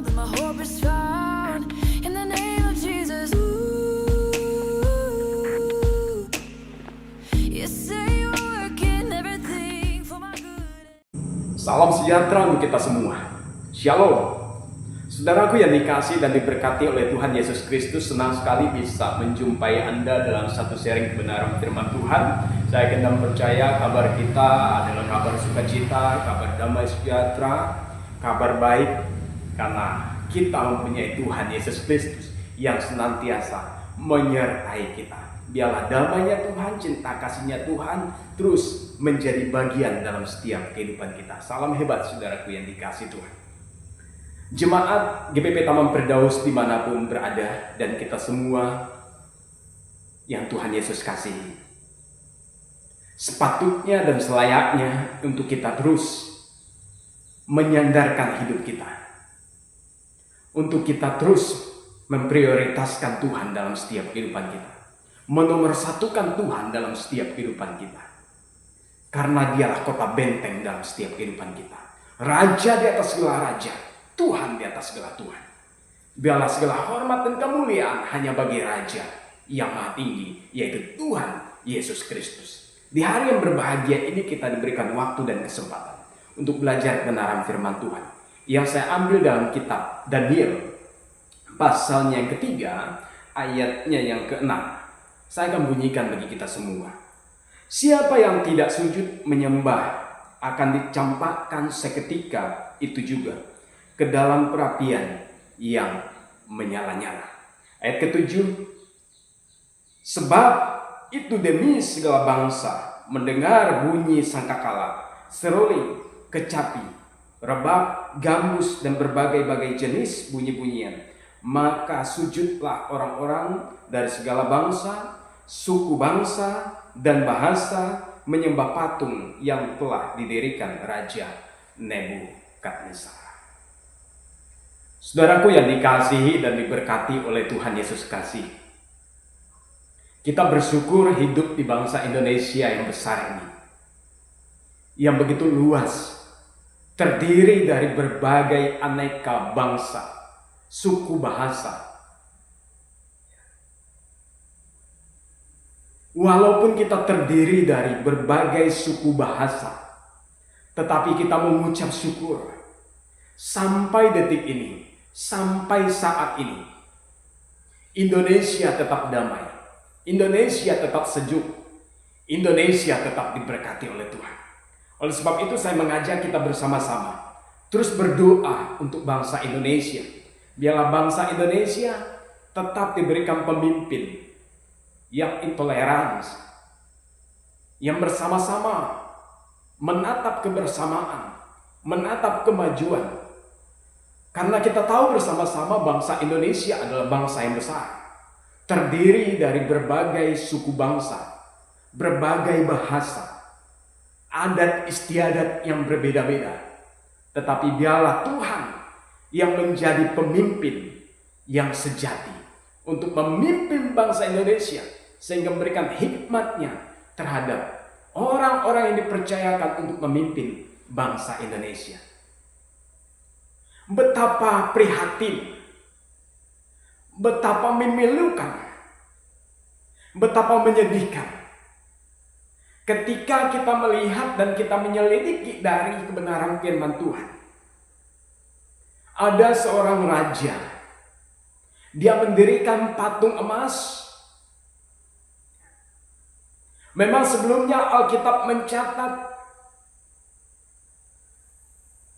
know that my hope is found in the name of Jesus. Ooh, you say you're working everything for my good. Salam sejahtera untuk kita semua. Shalom. Saudaraku yang dikasih dan diberkati oleh Tuhan Yesus Kristus, senang sekali bisa menjumpai Anda dalam satu sharing kebenaran firman Tuhan. Saya akan percaya kabar kita adalah kabar sukacita, kabar damai sejahtera, kabar baik, karena kita mempunyai Tuhan Yesus Kristus yang senantiasa menyertai kita. Biarlah damainya Tuhan, cinta kasihnya Tuhan terus menjadi bagian dalam setiap kehidupan kita. Salam hebat saudaraku yang dikasih Tuhan. Jemaat GPP Taman Firdaus dimanapun berada, dan kita semua yang Tuhan Yesus kasihi, sepatutnya dan selayaknya untuk kita terus menyandarkan hidup kita, untuk kita terus memprioritaskan Tuhan dalam setiap kehidupan kita, menomorsatukan Tuhan dalam setiap kehidupan kita, karena Dialah kota benteng dalam setiap kehidupan kita, Raja di atas segala raja, Tuhan di atas segala Tuhan. Biarlah segala hormat dan kemuliaan hanya bagi Raja yang maha tinggi, yaitu Tuhan Yesus Kristus. Di hari yang berbahagia ini kita diberikan waktu dan kesempatan untuk belajar kebenaran firman Tuhan yang saya ambil dalam kitab Daniel pasalnya yang ketiga, ayatnya yang ke-6. Saya akan bunyikan bagi kita semua. Siapa yang tidak sujud menyembah akan dicampakkan seketika itu juga ke dalam perapian yang menyala-nyala. Ayat ke-7. Sebab itu demi segala bangsa mendengar bunyi sangkakala, seruling, kecapi, rebab, gambus, dan berbagai-bagai jenis bunyi-bunyian, maka sujudlah orang-orang dari segala bangsa, suku bangsa, dan bahasa menyembah patung yang telah didirikan Raja Nebukadnezar. Saudaraku yang dikasihi dan diberkati oleh Tuhan Yesus kasih, kita bersyukur hidup di bangsa Indonesia yang besar ini, yang begitu luas, terdiri dari berbagai aneka bangsa, suku bahasa. Walaupun kita terdiri dari berbagai suku bahasa, tetapi kita mengucap syukur sampai detik ini, sampai saat ini, Indonesia tetap damai, Indonesia tetap sejuk, Indonesia tetap diberkati oleh Tuhan. Oleh sebab itu saya mengajak kita bersama-sama terus berdoa untuk bangsa Indonesia. Biarlah bangsa Indonesia tetap diberikan pemimpin yang intoleransi, yang bersama-sama menatap kebersamaan, menatap kemajuan. Karena kita tahu bersama-sama bangsa Indonesia adalah bangsa yang besar, terdiri dari berbagai suku bangsa, berbagai bahasa, adat istiadat yang berbeda-beda. Tetapi biarlah Tuhan yang menjadi pemimpin yang sejati untuk memimpin bangsa Indonesia, sehingga memberikan hikmatnya terhadap orang-orang yang dipercayakan untuk memimpin bangsa Indonesia. Betapa prihatin, betapa memilukan, betapa menyedihkan ketika kita melihat dan kita menyelidiki dari kebenaran firman Tuhan. Ada seorang raja, dia mendirikan patung emas. Memang sebelumnya Alkitab mencatat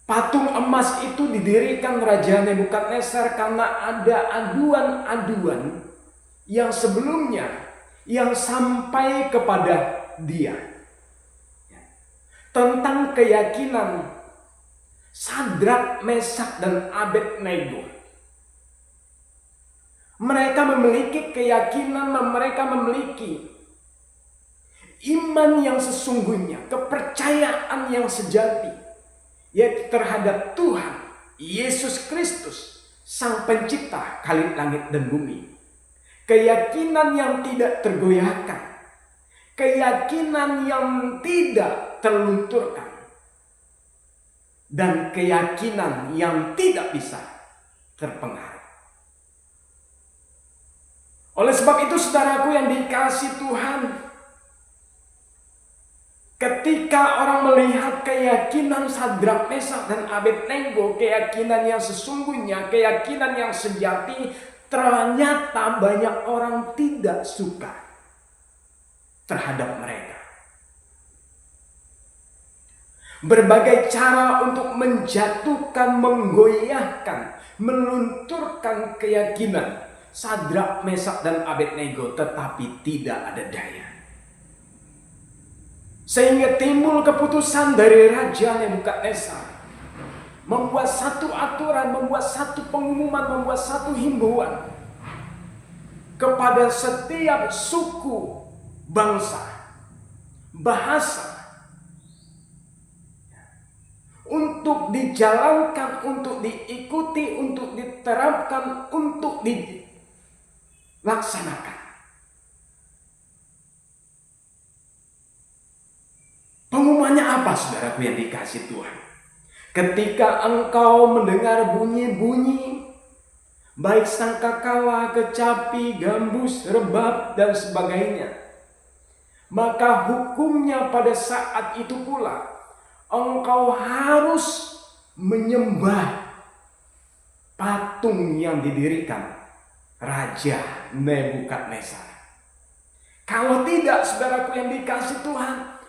patung emas itu didirikan Raja Nebukadnezar karena ada aduan-aduan yang sebelumnya yang sampai kepada dia tentang keyakinan Sadrak, Mesak, dan Abednego. Mereka memiliki keyakinan, mereka memiliki iman yang sesungguhnya, kepercayaan yang sejati, yaitu terhadap Tuhan Yesus Kristus, Sang Pencipta langit dan bumi. Keyakinan yang tidak tergoyahkan, keyakinan yang tidak terlunturkan, dan keyakinan yang tidak bisa terpengaruh. Oleh sebab itu saudaraku yang dikasihi Tuhan, ketika orang melihat keyakinan Sadrak, Mesak, dan Abednego, keyakinan yang sesungguhnya, keyakinan yang sejati, ternyata banyak orang tidak suka terhadap mereka. Berbagai cara untuk menjatuhkan, menggoyahkan, melunturkan keyakinan Sadrak, Mesak, dan Abednego, tetapi tidak ada daya. Sehingga timbul keputusan dari Raja Nebukadnezar membuat satu aturan, membuat satu pengumuman, membuat satu himbauan kepada setiap suku, bangsa, bahasa, untuk dijalankan, untuk diikuti, untuk diterapkan, untuk dilaksanakan. Pengumumannya apa, saudaraku yang dikasihi Tuhan? Ketika engkau mendengar bunyi-bunyi, baik sangkakala, kecapi, gambus, rebab, dan sebagainya, maka hukumnya pada saat itu pula engkau harus menyembah patung yang didirikan Raja Nebukadnezar. Kalau tidak, saudaraku yang dikasihi Tuhan,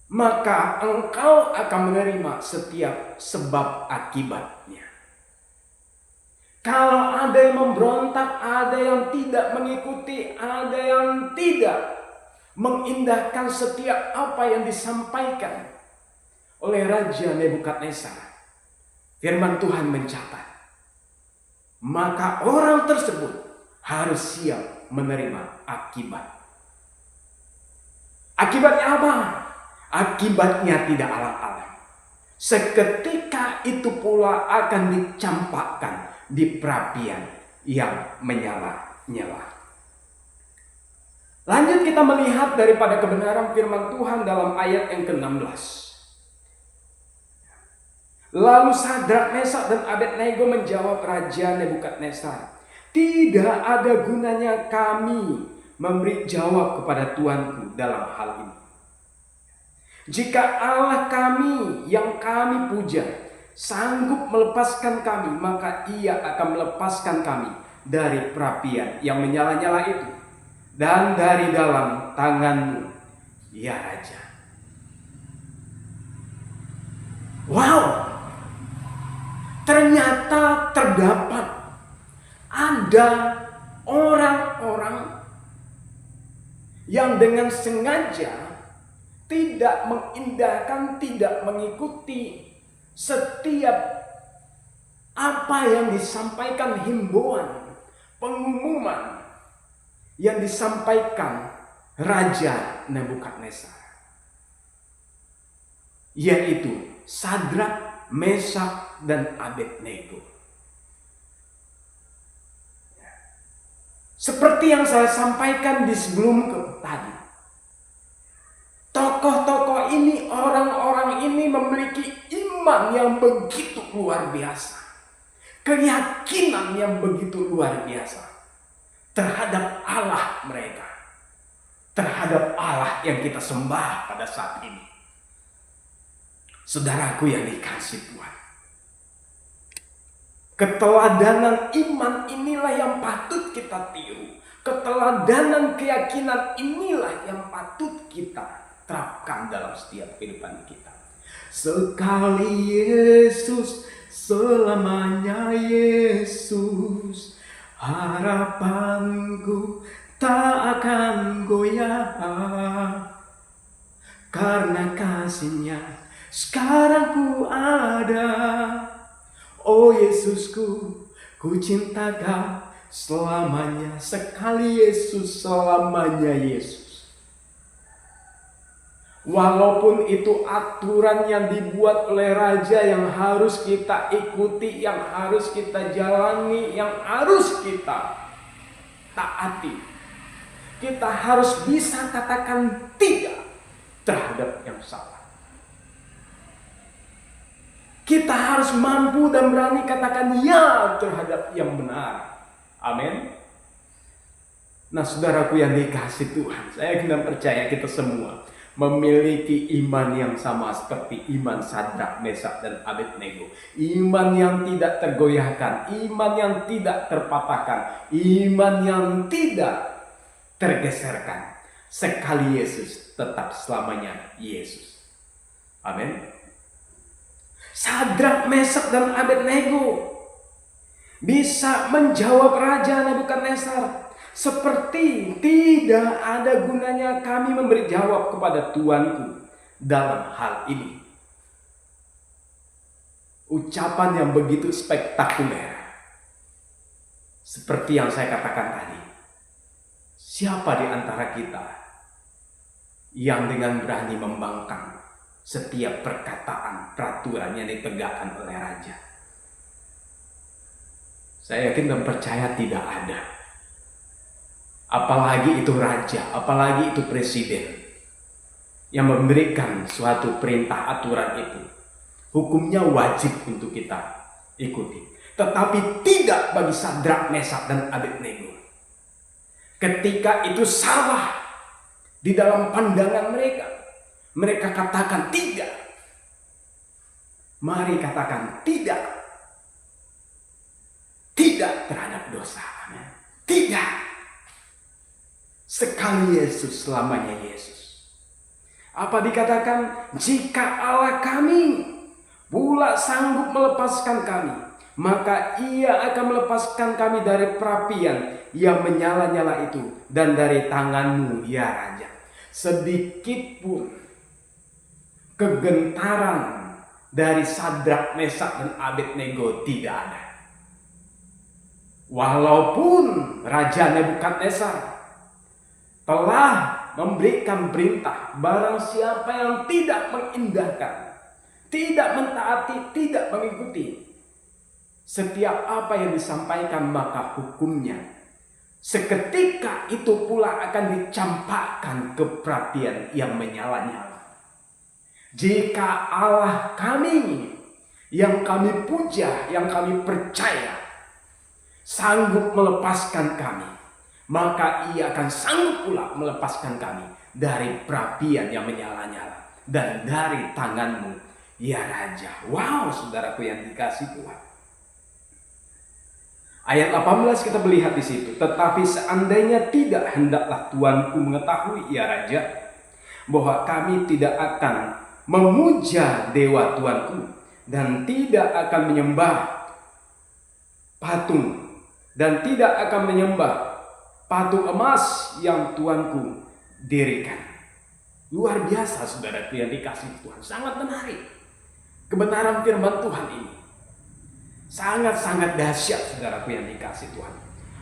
maka engkau akan menerima setiap sebab akibatnya. Kalau ada yang memberontak, ada yang tidak mengikuti, ada yang tidak mengindahkan setiap apa yang disampaikan oleh Raja Nebukadnezar, firman Tuhan mencatat, maka orang tersebut harus siap menerima akibat. Akibatnya apa? Akibatnya tidak alang-alang. Seketika itu pula akan dicampakkan di perapian yang menyala-nyala. Lanjut kita melihat daripada kebenaran firman Tuhan dalam ayat yang ke-16. Lalu Sadrak, Mesak, dan Abednego menjawab Raja Nebukadnezar, "Tidak ada gunanya kami memberi jawab kepada Tuanku dalam hal ini. Jika Allah kami yang kami puja sanggup melepaskan kami, maka Ia akan melepaskan kami dari perapian yang menyala-nyala itu dan dari dalam tangan-Mu, ya Raja." Wow, ternyata terdapat ada orang-orang yang dengan sengaja tidak mengindahkan, tidak mengikuti setiap apa yang disampaikan, himbauan, pengumuman yang disampaikan Raja Nebukadnezar, yaitu Sadrak, Mesak, dan Abednego. Seperti yang saya sampaikan di sebelum tadi, tokoh-tokoh ini, orang-orang ini memiliki iman yang begitu luar biasa, keyakinan yang begitu luar biasa terhadap Allah mereka, terhadap Allah yang kita sembah pada saat ini. Saudaraku yang dikasihi Tuhan, keteladanan iman inilah yang patut kita tiru. Keteladanan keyakinan inilah yang patut kita terapkan dalam setiap kehidupan kita. Sekali Yesus, selamanya Yesus, harapanku tak akan goyah. Karena kasih-Nya sekarang ku ada. Oh Yesusku, ku cinta Kau selamanya. Sekali Yesus, selamanya Yesus. Walaupun itu aturan yang dibuat oleh Raja yang harus kita ikuti, yang harus kita jalani, yang harus kita taati, kita harus bisa katakan tidak terhadap yang salah. Kita harus mampu dan berani katakan ya terhadap yang benar. Amin. Nah, saudaraku yang dikasih Tuhan, saya kena percaya kita semua memiliki iman yang sama seperti iman Sadrak, Mesak, dan Abednego. Iman yang tidak tergoyahkan, iman yang tidak terpatahkan, iman yang tidak tergeserkan. Sekali Yesus, tetap selamanya Yesus. Amin. Sadrak, Mesak, dan Abednego bisa menjawab Raja Nebukadnezar. Seperti tidak ada gunanya kami memberi jawab kepada Tuanku dalam hal ini. Ucapan yang begitu spektakuler. Seperti yang saya katakan tadi. Siapa di antara kita yang dengan berani membangkang setiap perkataan peraturan yang ditegakkan oleh Raja? Saya yakin dan percaya tidak ada. Apalagi itu raja, apalagi itu presiden yang memberikan suatu perintah aturan itu. Hukumnya wajib untuk kita ikuti. Tetapi tidak bagi Sadrak, Mesak, dan Abednego. Ketika itu salah di dalam pandangan mereka, mereka katakan tidak. Mari katakan tidak. Tidak terhadap dosa. Tidak. Sekali Yesus, selamanya Yesus. Apa dikatakan? Jika Allah kami pula sanggup melepaskan kami, maka Ia akan melepaskan kami dari perapian yang menyala-nyala itu dan dari tangan-Mu, ya Raja. Sedikit pun kegentaran dari Sadrak, Mesak, dan Abednego tidak ada. Walaupun Raja Nebukadnezar telah memberikan perintah, barang siapa yang tidak mengindahkan, tidak mentaati, tidak mengikuti setiap apa yang disampaikan, maka hukumnya seketika itu pula akan dicampakkan ke perapian yang menyala-nyala. Jika Allah kami yang kami puja, yang kami percaya sanggup melepaskan kami, maka Ia akan sanggup pula melepaskan kami dari perapian yang menyala-nyala dan dari tangan-Mu, ya Raja. Wow, saudaraku yang dikasih Tuhan. Ayat 18 kita melihat di situ. Tetapi seandainya tidak, hendaklah Tuanku mengetahui, ya Raja, bahwa kami tidak akan memuja dewa Tuanku dan tidak akan menyembah patung dan tidak akan menyembah patung emas yang Tuanku dirikan. Luar biasa saudaraku yang dikasih Tuhan. Sangat menarik. Kebenaran firman Tuhan ini sangat-sangat dahsyat saudaraku yang dikasih Tuhan.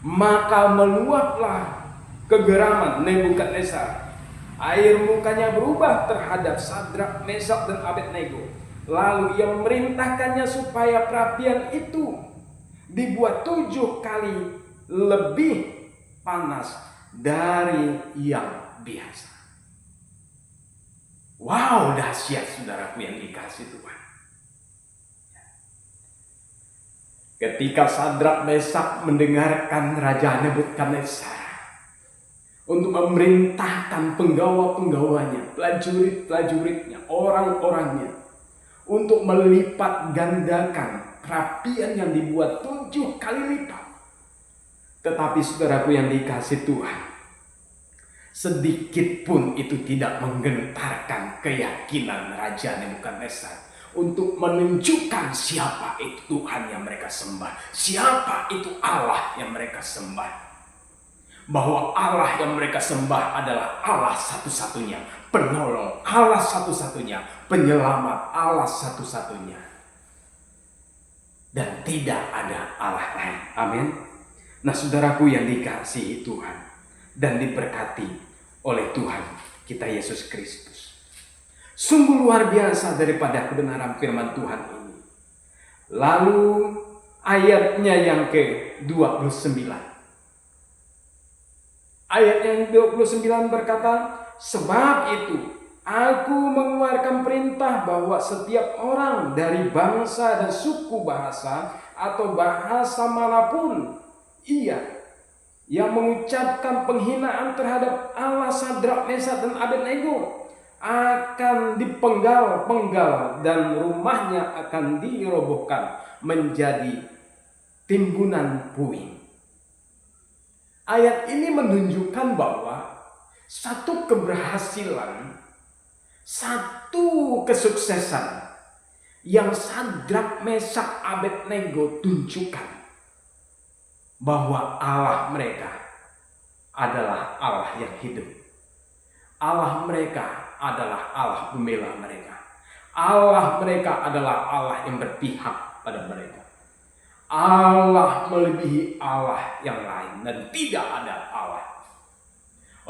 Maka meluaplah kegeraman Nebukadnezar. Air mukanya berubah terhadap Sadrak, Mesak, dan Abednego. Lalu ia memerintahkannya supaya perapian itu dibuat 7 kali lebih panas dari yang biasa. Wow, dahsyat saudaraku yang dikasih Tuhan. Ketika Sadrak, Mesak mendengarkan Raja Nebukadnezar untuk memerintahkan penggawa-penggawanya, prajurit-prajuritnya, orang-orangnya untuk melipat gandakan perapian yang dibuat 7 kali lipat. Tetapi saudaraku yang dikasih Tuhan, sedikit pun itu tidak menggentarkan keyakinan Raja Nebukadnezar untuk menunjukkan siapa itu Tuhan yang mereka sembah, siapa itu Allah yang mereka sembah. Bahwa Allah yang mereka sembah adalah Allah satu-satunya, penolong, Allah satu-satunya, penyelamat, Allah satu-satunya. Dan tidak ada Allah lain. Amin. Nah, saudaraku yang dikasihi Tuhan dan diberkati oleh Tuhan kita Yesus Kristus. Sungguh luar biasa daripada kebenaran firman Tuhan ini. Lalu ayatnya yang ke-29. Ayat yang 29 berkata, sebab itu Aku mengeluarkan perintah bahwa setiap orang dari bangsa dan suku bahasa atau bahasa manapun yang mengucapkan penghinaan terhadap Allah Sadrak, Mesak dan Abednego akan dipenggal-penggal dan rumahnya akan dirobohkan menjadi timbunan puing. Ayat ini menunjukkan bahwa satu keberhasilan, satu kesuksesan yang Sadrak, Mesak, Abednego tunjukkan bahwa Allah mereka adalah Allah yang hidup. Allah mereka adalah Allah pembela mereka. Allah mereka adalah Allah yang berpihak pada mereka. Allah melebihi Allah yang lain dan tidak ada Allah.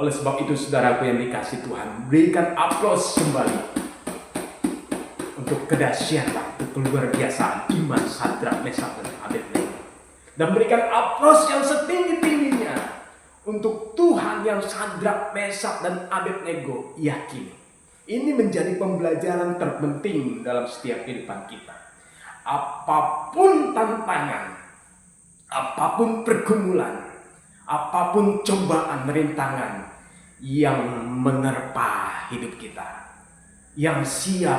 Oleh sebab itu saudaraku yang dikasihi Tuhan, berikan aplaus kembali untuk kedahsyatan, untuk keluar biasaan iman Sadrak, Mesak dan Abednego. Dan berikan aplaus yang setinggi-tingginya untuk Tuhan yang Sadrak, Mesak dan Abednego yakini. Ini menjadi pembelajaran terpenting dalam setiap kehidupan kita. Apapun tantangan, apapun pergumulan, apapun cobaan, rintangan yang menerpa hidup kita, yang siap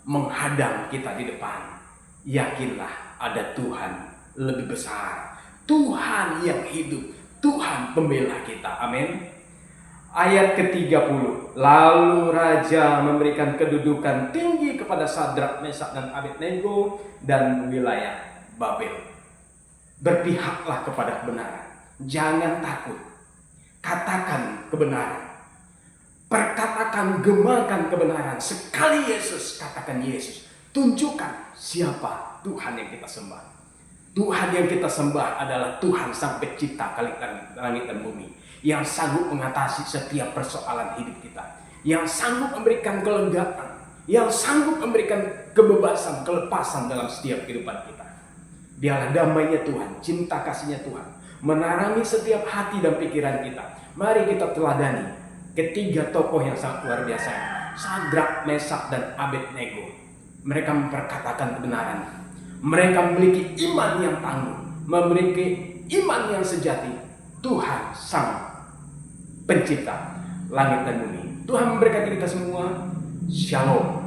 menghadang kita di depan, yakinlah ada Tuhan lebih besar, Tuhan yang hidup, Tuhan pembela kita. Amin. Ayat ke-30, lalu raja memberikan kedudukan tinggi kepada Sadrak, Mesak dan Abednego dan wilayah Babel. Berpihaklah kepada kebenaran, jangan takut, katakan kebenaran, perkatakan, gemakan kebenaran. Sekali Yesus, katakan Yesus, tunjukkan siapa Tuhan yang kita sembah. Tuhan yang kita sembah adalah Tuhan Sang Pencipta langit dan bumi, yang sanggup mengatasi setiap persoalan hidup kita, yang sanggup memberikan kelegaan, yang sanggup memberikan kebebasan, kelepasan dalam setiap kehidupan kita. Biarlah damainya Tuhan, cinta kasihnya Tuhan menarangi setiap hati dan pikiran kita. Mari kita teladani ketiga tokoh yang sangat luar biasa, Sadrak, Mesak dan Abednego. Mereka memperkatakan kebenaran. Mereka memiliki iman yang tangguh, memiliki iman yang sejati. Tuhan Sang Pencipta langit dan bumi. Tuhan memberkati kita semua. Shalom.